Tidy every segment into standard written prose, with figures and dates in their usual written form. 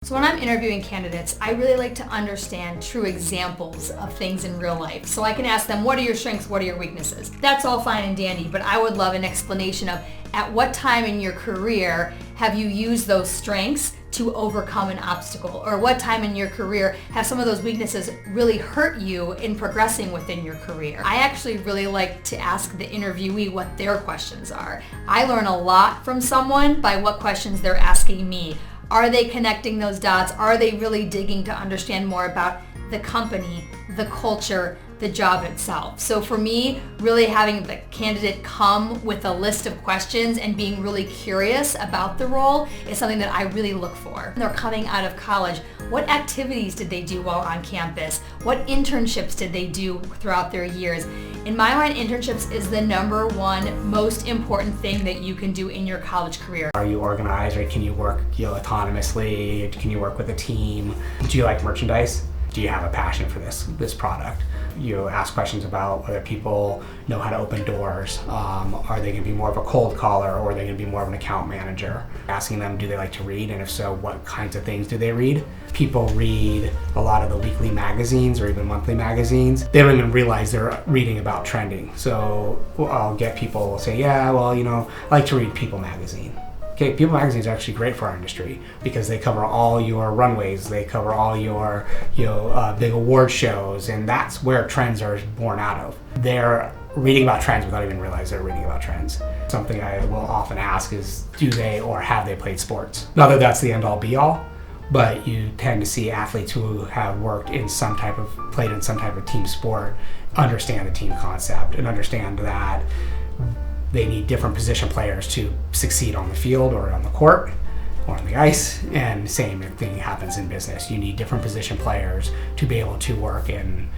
So when I'm interviewing candidates, I really like to understand true examples of things in real life. So I can ask them, what are your strengths, what are your weaknesses? That's all fine and dandy, but I would love an explanation of at what time in your career have you used those strengths to overcome an obstacle? Or what time in your career have some of those weaknesses really hurt you in progressing within your career? I actually really like to ask the interviewee what their questions are. I learn a lot from someone by what questions they're asking me. Are they connecting those dots? Are they really digging to understand more about the company, the culture, the job itself? So for me, really having the candidate come with a list of questions and being really curious about the role is something that I really look for. They're coming out of college. What activities did they do while on campus? What internships did they do throughout their years? In my mind, internships is the number one most important thing that you can do in your college career. Are you organized, or can you work autonomously? Can you work with a team? Do you like merchandise? Do you have a passion for this product? You ask questions about whether people know how to open doors. Are they going to be more of a cold caller, or are they going to be more of an account manager? Asking them, do they like to read? And if so, what kinds of things do they read? People read a lot of the weekly magazines or even monthly magazines. They don't even realize they're reading about trending. So I'll get people say, yeah, well, I like to read People magazine. Okay, People magazine is actually great for our industry because they cover all your runways, they cover all your big award shows, and that's where trends are born out of. They're reading about trends without even realizing they're reading about trends. Something I will often ask is, do they or have they played sports? Not that that's the end-all be-all, but you tend to see athletes who have played in some type of team sport understand the team concept and understand that they need different position players to succeed on the field or on the court or on the ice, and same thing happens in business. You need different position players to be able to work and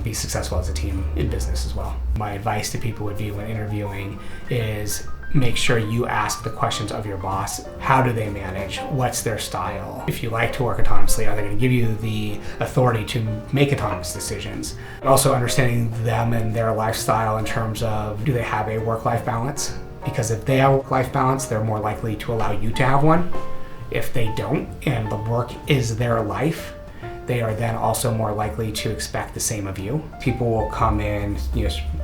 be successful as a team in business as well. My advice to people would be when interviewing is make sure you ask the questions of your boss. How do they manage? What's their style? If you like to work autonomously, are they going to give you the authority to make autonomous decisions? Also understanding them and their lifestyle in terms of, do they have a work-life balance? Because if they have a work-life balance, they're more likely to allow you to have one. If they don't, and the work is their life, they are then also more likely to expect the same of you. People will come in,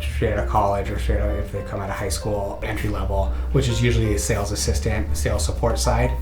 straight out of college, or straight out if they come out of high school, entry level, which is usually a sales assistant, sales support side,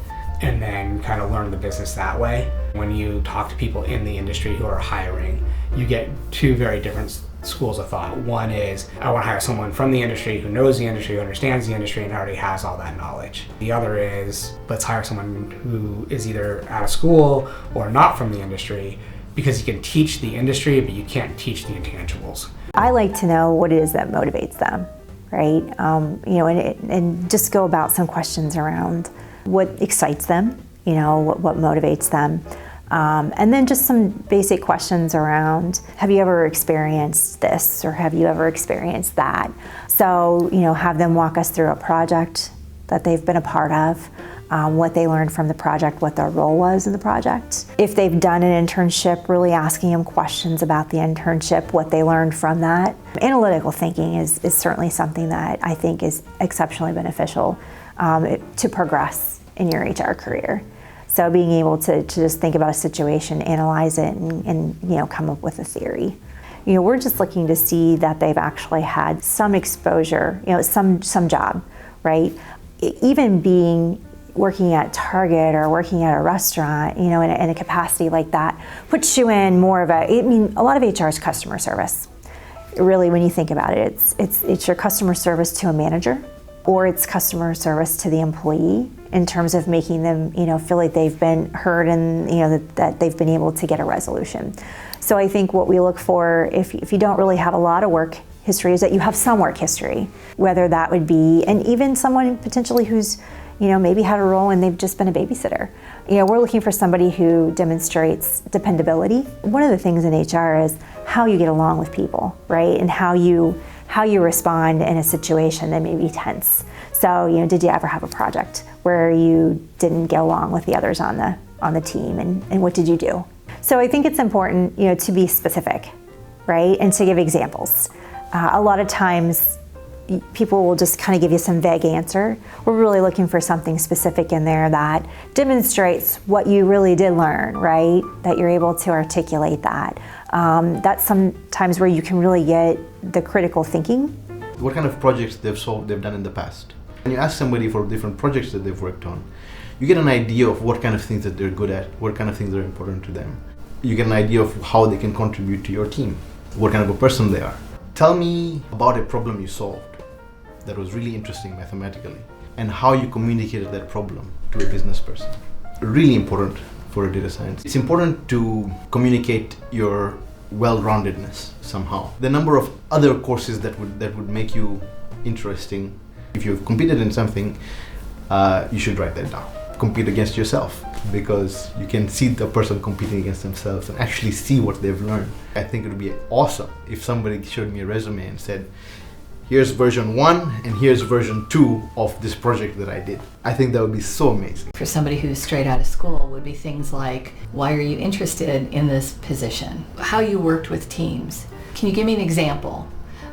and then kind of learn the business that way. When you talk to people in the industry who are hiring, you get two very different schools of thought. One is, I want to hire someone from the industry who knows the industry, who understands the industry, and already has all that knowledge. The other is, let's hire someone who is either out of school or not from the industry, because you can teach the industry, but you can't teach the intangibles. I like to know what it is that motivates them, right? And just go about some questions around what excites them, what motivates them. And then just some basic questions around, have you ever experienced this, or have you ever experienced that? So, have them walk us through a project that they've been a part of, what they learned from the project, what their role was in the project. If they've done an internship, really asking them questions about the internship, what they learned from that. Analytical thinking is certainly something that I think is exceptionally beneficial to progress in your HR career. So being able to just think about a situation, analyze it, and come up with a theory. We're just looking to see that they've actually had some exposure, some job, right? Even working at Target or working at a restaurant, in a capacity like that, puts you in more of a lot of HR is customer service. Really, when you think about it, it's your customer service to a manager, or it's customer service to the employee in terms of making them, feel like they've been heard and, that they've been able to get a resolution. So I think what we look for, if you don't really have a lot of work history, is that you have some work history, whether that would be, and even someone potentially who's, maybe had a role and they've just been a babysitter. We're looking for somebody who demonstrates dependability. One of the things in HR is how you get along with people, right? And how you respond in a situation that may be tense. So, did you ever have a project where you didn't get along with the others on the team, and what did you do? So I think it's important, to be specific, right? And to give examples. A lot of times people will just kind of give you some vague answer. We're really looking for something specific in there that demonstrates what you really did learn, right? That you're able to articulate that. That's sometimes where you can really get the critical thinking. What kind of projects they've done in the past. When you ask somebody for different projects that they've worked on, you get an idea of what kind of things that they're good at, what kind of things are important to them. You get an idea of how they can contribute to your team, what kind of a person they are. Tell me about a problem you solved that was really interesting mathematically, and how you communicated that problem to a business person. Really important for a data science. It's important to communicate your well-roundedness somehow. The number of other courses that would make you interesting. If you've competed in something, you should write that down. Compete against yourself, because you can see the person competing against themselves and actually see what they've learned. I think it would be awesome if somebody showed me a resume and said, here's version 1 and here's version 2 of this project that I did. I think that would be so amazing. For somebody who's straight out of school would be things like, why are you interested in this position? How you worked with teams. Can you give me an example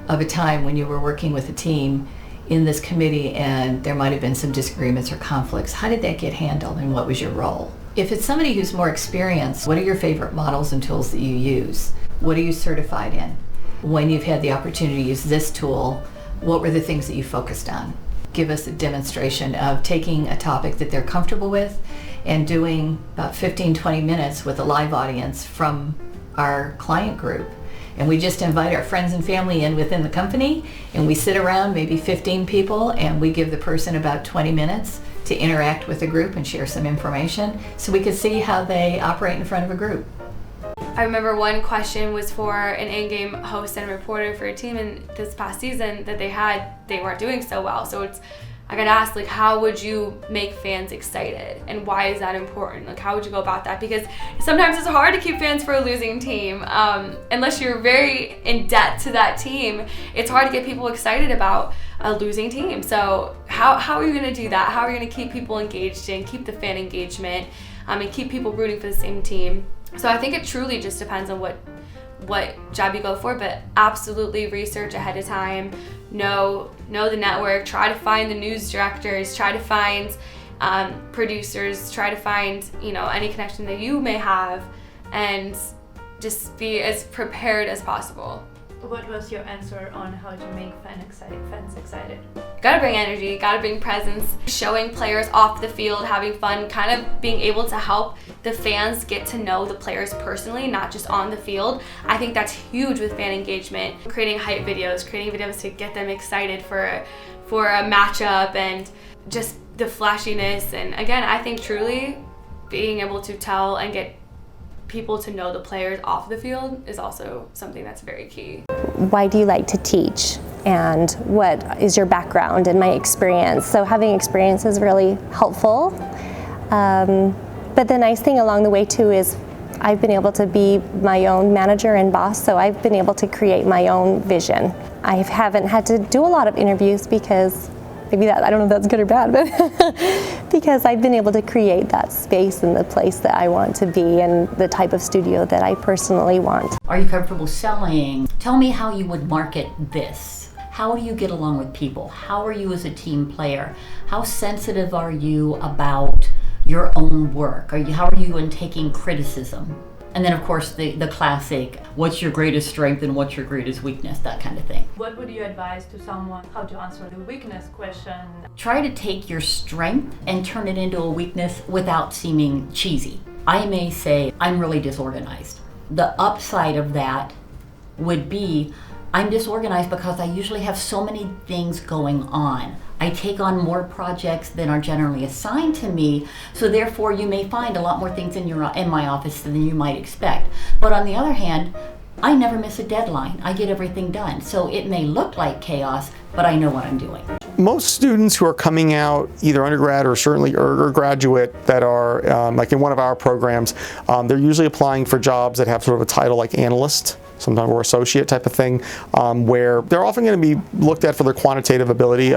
of a time when you were working with a team in this committee and there might have been some disagreements or conflicts? How did that get handled and what was your role? If it's somebody who's more experienced, what are your favorite models and tools that you use? What are you certified in? When you've had the opportunity to use this tool, what were the things that you focused on? Give us a demonstration of taking a topic that they're comfortable with and doing about 15-20 minutes with a live audience from our client group. And we just invite our friends and family in within the company, and we sit around, maybe 15 people, and we give the person about 20 minutes to interact with the group and share some information so we could see how they operate in front of a group. I remember one question was for an in-game host and reporter for a team in this past season that they weren't doing so well. So I got asked, like, how would you make fans excited and why is that important? Like, how would you go about that? Because sometimes it's hard to keep fans for a losing team. Unless you're very in debt to that team, it's hard to get people excited about a losing team. So how are you going to do that? How are you going to keep people engaged and keep the fan engagement and keep people rooting for the same team? So I think it truly just depends on what job you go for, but absolutely research ahead of time, know the network, try to find the news directors, try to find producers, try to find any connection that you may have, and just be as prepared as possible. What was your answer on how to make fans excited? Gotta bring energy, gotta bring presence, showing players off the field, having fun, kind of being able to help the fans get to know the players personally, not just on the field. I think that's huge with fan engagement. Creating hype videos, creating videos to get them excited for a matchup and just the flashiness. And again, I think truly being able to tell and get people to know the players off the field is also something that's very key. Why do you like to teach? And what is your background and my experience? So having experience is really helpful. But the nice thing along the way too is I've been able to be my own manager and boss, so I've been able to create my own vision. I haven't had to do a lot of interviews because maybe I don't know if that's good or bad, but because I've been able to create that space and the place that I want to be and the type of studio that I personally want. Are you comfortable selling? Tell me how you would market this. How do you get along with people? How are you as a team player? How sensitive are you about your own work? How are you in taking criticism? And then of course the classic, what's your greatest strength and what's your greatest weakness, that kind of thing. What would you advise to someone how to answer the weakness question? Try to take your strength and turn it into a weakness without seeming cheesy. I may say, I'm really disorganized. The upside of that would be, I'm disorganized because I usually have so many things going on. I take on more projects than are generally assigned to me, so therefore you may find a lot more things in my office than you might expect. But on the other hand, I never miss a deadline. I get everything done. So it may look like chaos, but I know what I'm doing. Most students who are coming out, either undergrad or certainly or graduate, that are like in one of our programs, they're usually applying for jobs that have sort of a title like analyst, sometimes or associate type of thing, where they're often going to be looked at for their quantitative ability.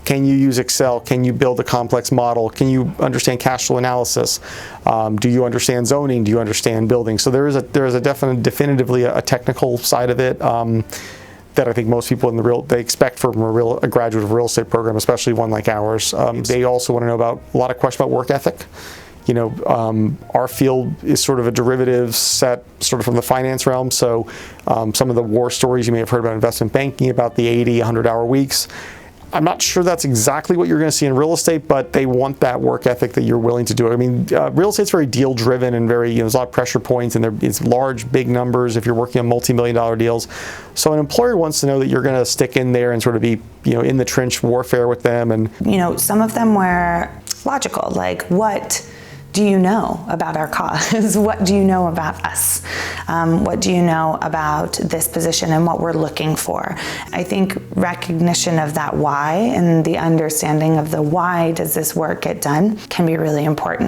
Can you use Excel? Can you build a complex model? Can you understand cash flow analysis? Do you understand zoning? Do you understand building? So there is definitively a technical side of it. that I think most people they expect from a graduate of a real estate program, especially one like ours. They also want to know about a lot of questions about work ethic. Our field is sort of a derivative set sort of from the finance realm. So some of the war stories you may have heard about investment banking, about the 80, 100-hour weeks. I'm not sure that's exactly what you're going to see in real estate, but they want that work ethic that you're willing to do. I mean, real estate's very deal driven and very, there's a lot of pressure points, and it's large, big numbers if you're working on multi-million-dollar deals. So an employer wants to know that you're going to stick in there and sort of be, in the trench warfare with them. And some of them were logical, like, what do you know about our cause? What do you know about us? What do you know about this position and what we're looking for? I think recognition of that why and the understanding of the why does this work get done can be really important.